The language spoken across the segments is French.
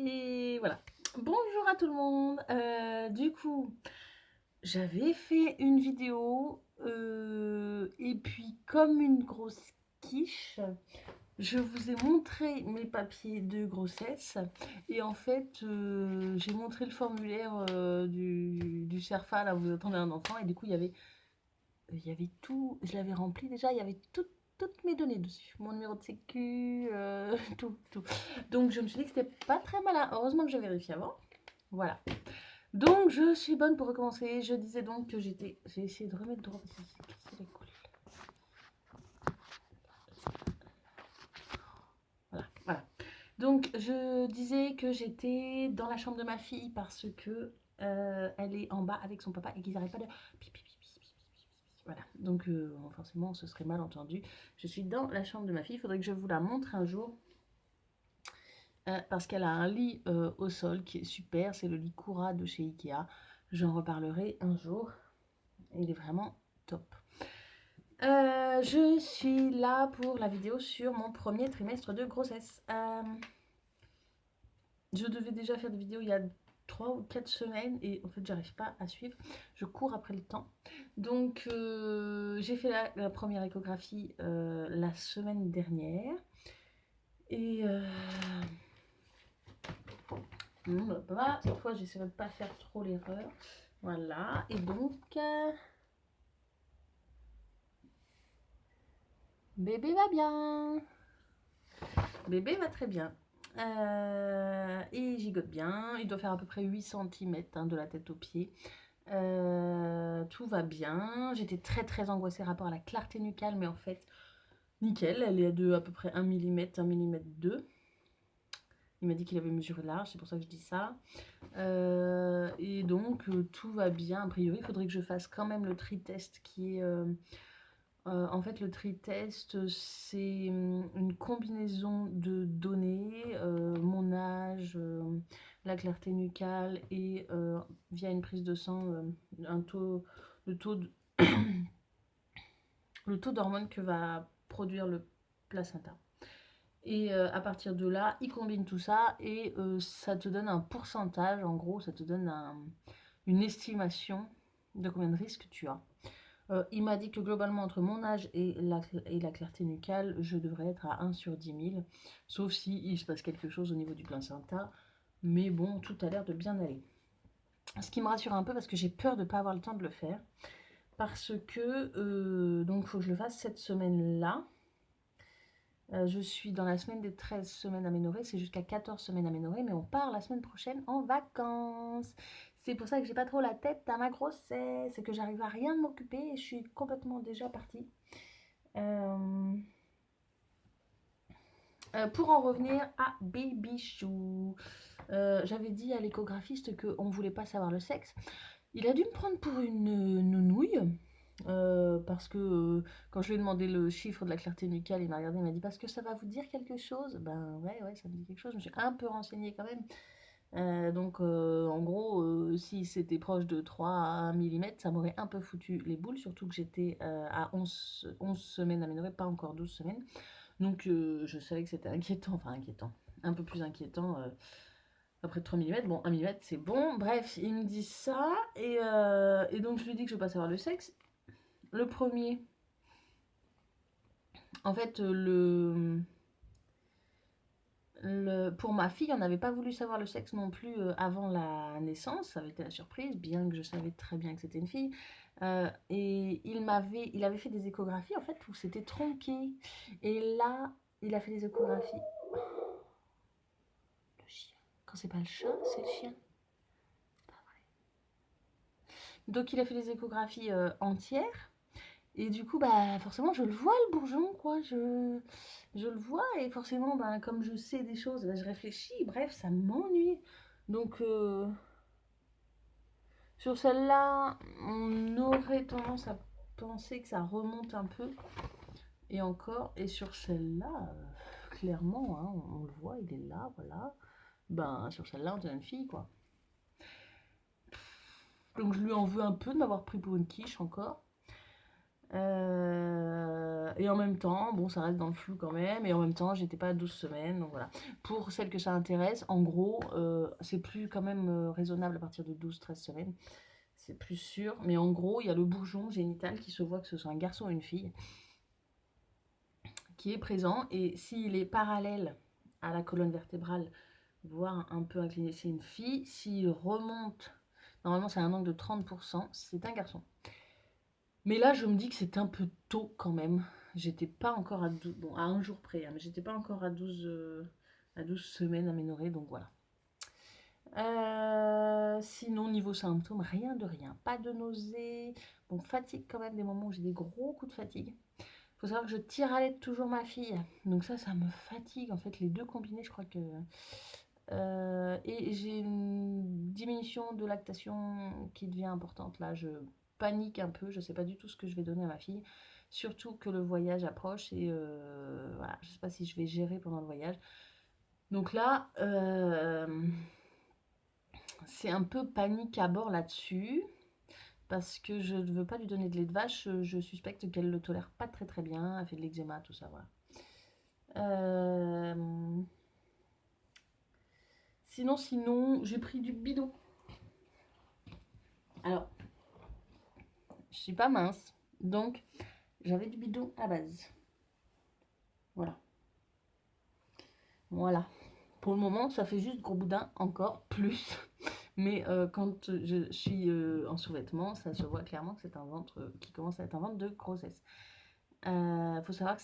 Et voilà. Bonjour à tout le monde. Du coup, j'avais fait une vidéo et puis comme une grosse quiche, je vous ai montré mes papiers de grossesse et en fait, j'ai montré le formulaire du CERFA, là où vous attendez un enfant et du coup, il y avait tout, je l'avais rempli déjà, il y avait toutes mes données dessus, mon numéro de sécu, tout. Donc je me suis dit que c'était pas très malin. Heureusement que j'ai vérifié avant. Voilà. Donc je suis bonne pour recommencer. Je disais donc que j'étais. J'ai essayé de remettre droit parce que c'est cassé les couilles. Voilà. Donc je disais que j'étais dans la chambre de ma fille parce que elle est en bas avec son papa et qu'ils n'arrêtent pas de pipi. Voilà, donc forcément ce serait mal entendu. Je suis dans la chambre de ma fille, il faudrait que je vous la montre un jour. Parce qu'elle a un lit au sol qui est super, c'est le lit Cura de chez Ikea. J'en reparlerai un jour, il est vraiment top. Je suis là pour la vidéo sur mon premier trimestre de grossesse. Je devais déjà faire des vidéos il y a 3 ou 4 semaines et en fait j'arrive pas à suivre, je cours après le temps. Donc j'ai fait la première échographie la semaine dernière et cette fois j'essaierai de pas faire trop l'erreur. Voilà, et donc bébé va bien, bébé va très bien. Il gigote bien, il doit faire à peu près 8 cm de la tête aux pieds. Tout va bien. J'étais très angoissée par rapport à la clarté nucale, mais en fait, nickel, elle est de à peu près 1 mm, 1 mm 2. Il m'a dit qu'il avait mesuré large, c'est pour ça que je dis ça. Et donc, tout va bien. A priori, il faudrait que je fasse quand même le tri-test qui est... en fait, le tri-test, c'est une combinaison de données, mon âge, la clarté nucale et via une prise de sang, le taux le taux d'hormones que va produire le placenta. Et à partir de là, il combine tout ça et ça te donne un pourcentage, en gros, ça te donne une estimation de combien de risques tu as. Il m'a dit que globalement, entre mon âge et la clarté nucale, je devrais être à 1 sur 10 000, sauf si il se passe quelque chose au niveau du placenta. Mais bon, tout a l'air de bien aller. Ce qui me rassure un peu parce que j'ai peur de ne pas avoir le temps de le faire. Parce que, donc, il faut que je le fasse cette semaine-là. Je suis dans la semaine des 13 semaines aménorrhées, c'est jusqu'à 14 semaines aménorrhées, mais on part la semaine prochaine en vacances. C'est pour ça que j'ai pas trop la tête à ma grossesse, et que j'arrive à rien de m'occuper, et je suis complètement déjà partie. Pour en revenir à Baby Chou, j'avais dit à l'échographiste qu'on ne voulait pas savoir le sexe. Il a dû me prendre pour une nounouille. Parce que quand je lui ai demandé le chiffre de la clarté nucale, il m'a regardé, il m'a dit parce que ça va vous dire quelque chose. Ben ouais, ça me dit quelque chose. Je me suis un peu renseignée quand même. Donc en gros, si c'était proche de 3 mm, ça m'aurait un peu foutu les boules, surtout que j'étais à 11 semaines aménorrhée, pas encore 12 semaines. Donc je savais que c'était inquiétant, enfin inquiétant, un peu plus inquiétant. Après 3 mm, bon 1 mm c'est bon. Bref, il me dit ça et donc je lui dis que je veux pas savoir le sexe. Le premier, en fait, pour ma fille, on n'avait pas voulu savoir le sexe non plus avant la naissance. Ça avait été la surprise, bien que je savais très bien que c'était une fille. Et il avait fait des échographies en fait où c'était tronqué. Et là, il a fait des échographies. Le chien. Quand c'est pas le chat, c'est le chien. Donc il a fait des échographies entières. Et du coup, bah, forcément, je le vois le bourgeon, quoi. Je le vois et forcément, bah, comme je sais des choses, bah, je réfléchis. Bref, ça m'ennuie. Donc, sur celle-là, on aurait tendance à penser que ça remonte un peu. Et encore, et sur celle-là, clairement, hein, on le voit, il est là, voilà. Ben, sur celle-là, on dirait une fille, quoi. Donc, je lui en veux un peu de m'avoir pris pour une quiche encore. Et en même temps, bon, ça reste dans le flou quand même, et en même temps, j'étais pas à 12 semaines, donc voilà. Pour celles que ça intéresse, en gros, c'est plus quand même raisonnable à partir de 12-13 semaines, c'est plus sûr, mais en gros, il y a le bourgeon génital qui se voit que ce soit un garçon ou une fille, qui est présent, et s'il est parallèle à la colonne vertébrale, voire un peu incliné, c'est une fille. S'il remonte, normalement c'est un angle de 30%, c'est un garçon. Mais là, je me dis que c'est un peu tôt quand même. J'étais pas encore à 12, bon, à un jour près, hein, mais j'étais pas encore à 12 semaines aménorrhée, donc voilà. Sinon, niveau symptômes, rien de rien. Pas de nausées. Bon, fatigue quand même, des moments où j'ai des gros coups de fatigue. Faut savoir que je tire à l'aide toujours ma fille. Donc ça me fatigue. En fait, les deux combinés, je crois que... et j'ai une diminution de lactation qui devient importante. Là, je panique un peu. Je sais pas du tout ce que je vais donner à ma fille. Surtout que le voyage approche. Et voilà, je sais pas si je vais gérer pendant le voyage. Donc là... c'est un peu panique à bord là-dessus, parce que je ne veux pas lui donner de lait de vache, je suspecte qu'elle le tolère pas très très bien, elle fait de l'eczéma, tout ça, voilà. Sinon, j'ai pris du bidon. Alors, je suis pas mince, donc j'avais du bidon à base. Voilà. Voilà. Pour le moment, ça fait juste gros boudin, encore plus. Mais quand je suis en sous-vêtements, ça se voit clairement que c'est un ventre qui commence à être un ventre de grossesse. Faut savoir que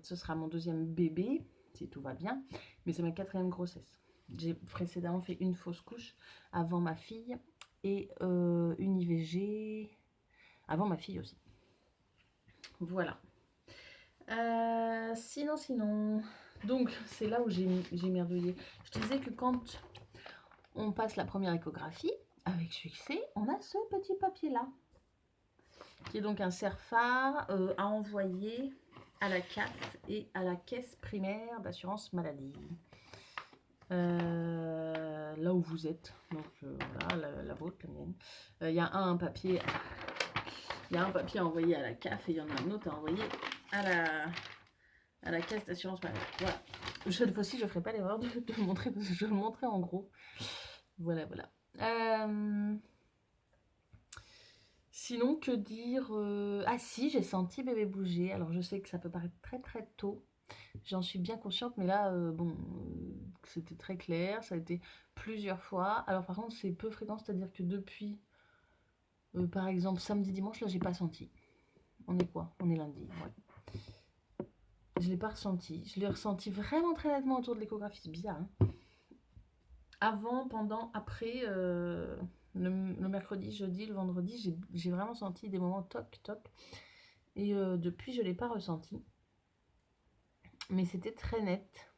ce sera mon deuxième bébé, si tout va bien, mais c'est ma 4e grossesse. J'ai précédemment fait une fausse couche avant ma fille et une IVG avant ma fille aussi. Voilà. Sinon, donc c'est là où j'ai merdouillé. Je te disais que quand on passe la première échographie, avec succès, on a ce petit papier-là, qui est donc un CERFA à envoyer à la CAF et à la caisse primaire d'assurance maladie. Là où vous êtes, donc voilà, la vôtre, la mienne. Il y a un papier à envoyer à la CAF et il y en a un autre à envoyer à la caisse d'assurance maladie. Voilà. Cette fois-ci, je ne ferai pas l'erreur de le montrer parce que je vais le montrer en gros. Voilà. Sinon, que dire ah si, j'ai senti bébé bouger. Alors, je sais que ça peut paraître très très tôt. J'en suis bien consciente, mais là, bon, c'était très clair. Ça a été plusieurs fois. Alors, par contre, c'est peu fréquent, c'est-à-dire que depuis, par exemple, samedi, dimanche, là, j'ai pas senti. On est quoi? On est lundi, ouais. Je l'ai pas ressenti. Je l'ai ressenti vraiment très nettement autour de l'échographie. C'est bizarre, hein. Avant, pendant, après, le mercredi, jeudi, le vendredi, j'ai vraiment senti des moments toc, toc. Et depuis, je ne l'ai pas ressenti. Mais c'était très net.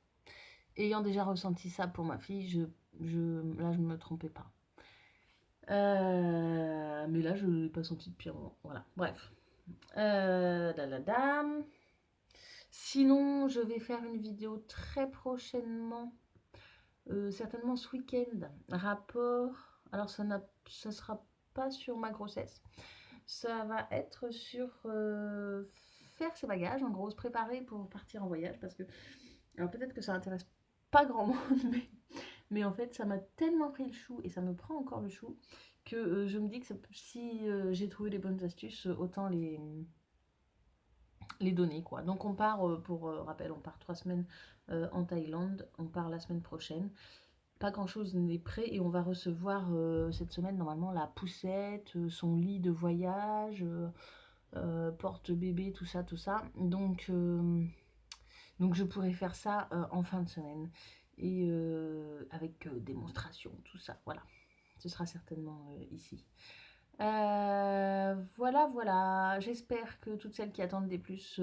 Ayant déjà ressenti ça pour ma fille, là, je ne me trompais pas. Mais là, je ne l'ai pas senti depuis un moment. Voilà, bref. Sinon, je vais faire une vidéo très prochainement. Certainement ce week-end. Rapport. Alors, ça ne sera pas sur ma grossesse. Ça va être sur faire ses bagages, en gros, se préparer pour partir en voyage. Parce que, alors peut-être que ça intéresse pas grand monde, mais en fait, ça m'a tellement pris le chou et ça me prend encore le chou que je me dis que si j'ai trouvé les bonnes astuces, autant les donner, quoi. Donc, on part, pour rappel, on part 3 semaines en Thaïlande. On part la semaine prochaine. Pas grand chose n'est prêt et on va recevoir cette semaine normalement la poussette, son lit de voyage, porte-bébé, tout ça. Donc je pourrais faire ça en fin de semaine et avec démonstration, tout ça. Voilà, ce sera certainement ici. Voilà. J'espère que toutes celles qui attendent des plus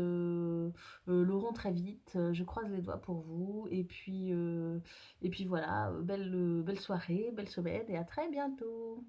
l'auront très vite. Je croise les doigts pour vous. Et puis voilà, belle soirée, belle semaine et à très bientôt.